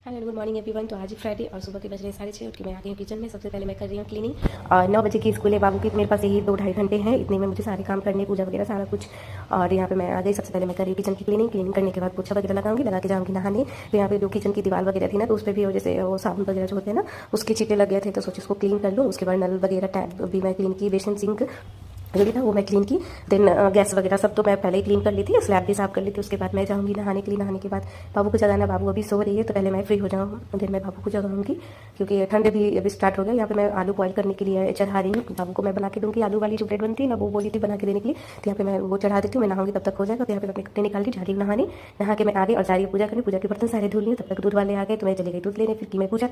Hello good morning everyone. तो आज Friday और सुबह के बज रहे 6:30 उठ के मैं आ गई हूँ किचन में। सबसे पहले मैं कर रही हूँ क्लीनिंग और 9 बजे की स्कूल है बाबू की। मेरे पास यही 2-2.5 घंटे हैं, इतने में मुझे सारे काम करने, पूजा वगैरह सारा कुछ। और यहाँ पे मैं आ गई। सबसे पहले मैं कर रही हूँ किचन की क्लीनिंग करने के बाद पोछा वगैरह लगाऊंगी, लगा के जाऊँगी नहाने। तो यहाँ पे जो किचन की दीवार वगैरह थी ना, तो उस पर भी जैसे वो साबुन वगैरह जो होते हैं ना, उसके छींटे लग गए थे, तो सोची उसको क्लीन कर लूँ। उसके बाद नल वगैरह टैप भी मैं क्लीन की, बेसिन सिंक जो भी था वो मैं क्लीन की। देन गैस वगैरह सब तो मैं पहले ही क्लीन कर ली थी, स्लैब भी साफ कर ली थी। उसके बाद मैं जाऊँगी नहाने के लिए। नहाने के बाद बाबू को जगाना, बाबू अभी सो रही है, तो पहले मैं फ्री हो जाऊँ, देन मैं बाबू को जगाऊंगी क्योंकि ठंड भी अभी स्टार्ट हो गया। यहाँ पे मैं आलू बॉयल करने के लिए चढ़ा रही हूँ। बाबू को मैं बना के दूँगी आलू वाली जो ब्रेड बनती है ना, वो बोली थी बना के देने के लिए। तो यहाँ पे मैं वो चढ़ा देती हूँ, मैं नहाऊंगी तब तक हो जाएगा। तो यहाँ पे मैं अपने कपड़े निकाल के जा रही हूँ नहाने। नहा के मैं आ गई और जा रही हूँ पूजा करने। पूजा के बर्तन सारे धुल लिए, तब तक दूध वाले आ गए, तो मैं चली गई दूध लेने। फिर की मैं पूजा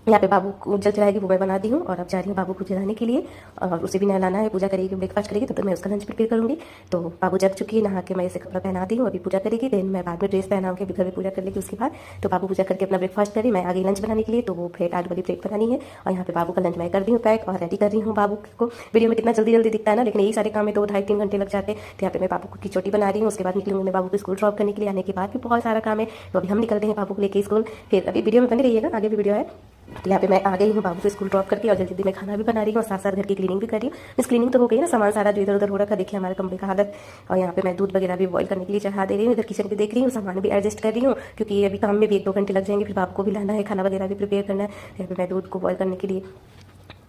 यहाँ पे बाबू को जल चलाएगी, वो मैं बना दी हूँ। और अब जा रही हूँ बाबू को जलाने के लिए और उसे भी नहलाना है। पूजा करेगी, ब्रेकफास्ट करेगी, तब तक मैं उसका लंच प्रिपेयर करूँगी। तो बाबू जग चुकी है, नहा के मैं इसे कपड़ा पहना दी हूँ, अभी पूजा करेगी। देन मैं बाद में ड्रेस पहनाऊँगी, अभी घर में पूजा कर लेगी उसके बाद। तो बाबू पूजा करके अपना ब्रेकफास्ट करी, मैं आ गई लंच बनाने के लिए। तो वो प्लेट आलू वाली प्लेट बनानी है और यहाँ पे बाबू का लंच मैं कर दी हूँ पैक और रेडी कर रही हूँ बाबू को। वीडियो में कितना जल्दी जल्दी दिखता है ना, लेकिन यही सारे काम में 2-2.5-3 घंटे लग जाते हैं। तो यहाँ पे मैं बाबू की चोटी बना रही हूँ। उसके बाद निकलूंगी मैं बाबू को स्कूल ड्रॉप करने के लिए। आने के बाद भी बहुत सारा काम है, तो अभी हम निकलते हैं बाबू को लेके स्कूल। फिर अभी वीडियो में बने रहिएगा, आगे भी वीडियो है। तो यहाँ पे मैं आ गई हूँ बाबू को स्कूल ड्रॉप करके और जल्दी मैं खाना भी बना रही हूँ और साथ साथ घर की क्लीनिंग भी कर रही हूँ। इस क्लीनिंग तो हो गई ना, सामान सारा जो इधर उधर हो रखा, देखिए हमारे कमरे का हालत। और यहाँ पे मैं दूध वगैरह भी बॉईल करने के लिए चढ़ा दे रही हूँ। इधर किचन पे देख रही हूँ, सामान भी एडजस्ट कर रही हूँ क्योंकि अभी काम में भी 1-2 घंटे लग जाएंगे। फिर बाबू को भी लाना है, खाना वगैरह भी प्रिपेयर करना है। यहाँ पे मैं दूध को बॉईल करने के लिए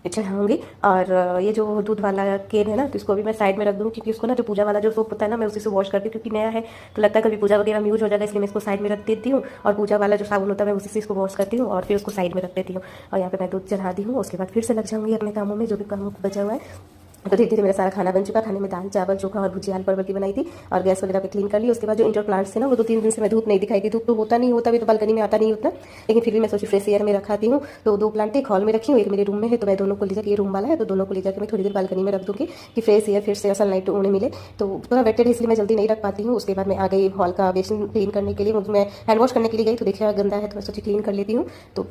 चढ़ाऊंगी। और ये जो दूध वाला केन है ना, तो इसको भी मैं साइड में रख दूँगी क्योंकि उसको ना जो पूजा वाला जो सोप होता है ना, मैं उसी से वॉश करती हूँ क्योंकि नया है, तो लगता है कभी पूजा वगैरह में यूज हो जाएगा, इसलिए मैं इसको साइड में रख देती हूँ। और पूजा वाला जो साबुन होता है मैं उसी से इसको वॉश करती हूँ और फिर उसको साइड में रख देती हूँ। और यहाँ पे मैं दूध चढ़ा दी हूँ, उसके बाद फिर से लग जाऊँगी अपने कामों में, जो भी काम बचा हुआ है। तो धीरे धीरे मेरा सारा खाना बन चुका। खाने में दाल चावल चोखा और भुजिया आलू परवल की बनाई थी और गैस वगैरह पे क्लीन कर ली। उसके बाद जो इंडोर प्लांट्स थे ना, वो 2-3 दिन से मैं धूप नहीं दिखाई थी। धूप तो होता नहीं होता भी, तो बालकनी में आता नहीं उतना, लेकिन फिर भी मैं सोची फ्रेश एयर में रखाती हूँ। तो 2 प्लांट एक हॉल में रखी हूँ, एक मेरे रूम में है। तो मैं दोनों को ले जाकर, ये रूम वाला है तो दोनों को ले जाकर मैं थोड़ी देर बालकनी में रख दूँगी कि फ्रेश एयर फिर से सनलाइट उन्हें मिले। तो थोड़ा वेटेड है इसलिए मैं जल्दी नहीं रख पाती हूँ। उसके बाद मैं आ गई हॉल का बेसिन क्लीन करने के लिए। मैं हैंड वॉश करने के लिए गई तो देखिए गंदा है, तो मैं सोची क्लीन कर लेती हूँ। तो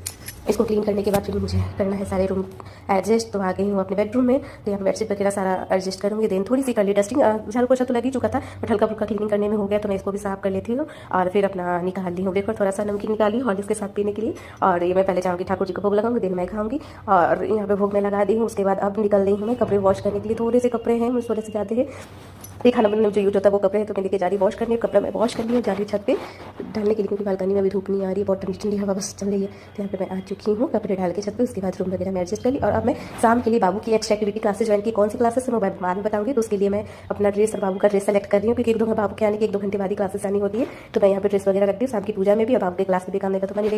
इसको क्लीन करने के बाद फिर मुझे करना है सारे रूम एडजस्ट। तो आ गई हूँ अपने बेडरूम में, तो यहाँ पर बेडशीट वगैरह सारा एडजस्ट करूँगी। देन थोड़ी सी कर ली डस्टिंग, झाड़ू पोछा तो लग ही चुका था, बट हल्का फुल्का क्लीनिंग करने में हो गया, तो मैं इसको भी साफ कर लेती हूँ। और फिर अपना निकाल ली हूँ ब्रेकफास्ट, थोड़ा सा नमकीन निकाली हॉर्लिक्स के साथ पीने के लिए। और ये मैं पहले जाऊँगी ठाकुर जी को भोग लगाऊंगी, देन मैं खाऊंगी। और यहाँ पे भोग मैं लगा दी हूँ। उसके बाद अब निकल रही हूँ मैं कपड़े वॉश करने के लिए। थोड़े से कपड़े हैं, मुझे थोड़े से ज़्यादा है, ये खाना बनाने में जो यूज होता है वो कपड़े हैं, तो मैं लेके जा रही वॉश करनी है। कपड़ा मैं वॉश कर ली हूँ, जा रही छत पे डालने के लिए क्योंकि बालकनी में अभी धूप नहीं आ रही है, बहुत ठंडी ठंडी हवा बस चल रही है। तो यहाँ पे मैं आ चुकी हूँ कपड़े डाल के छत पे। उसके बाद रूम वगैरह में एडजस्ट कर ली और अब मैं शाम के लिए बाबू की एक्स्ट्रा एक्टिविटी क्लासेस ज्वाइन की। कौन सी क्लासेस है मैं बाद में बताऊंगी। तो उसके लिए मैं अपना ड्रेस और बाबू का ड्रेस सेलेक्ट कर रही हूँ क्योंकि बाबू के आने के 1-2 घंटे बाद ही क्लासेस आनी होती है। तो मैं यहाँ पे ड्रेस वगैरह रखती हूँ शाम की पूजा में भी और बाबू के क्लास में भी काम नहीं तो बनी रही।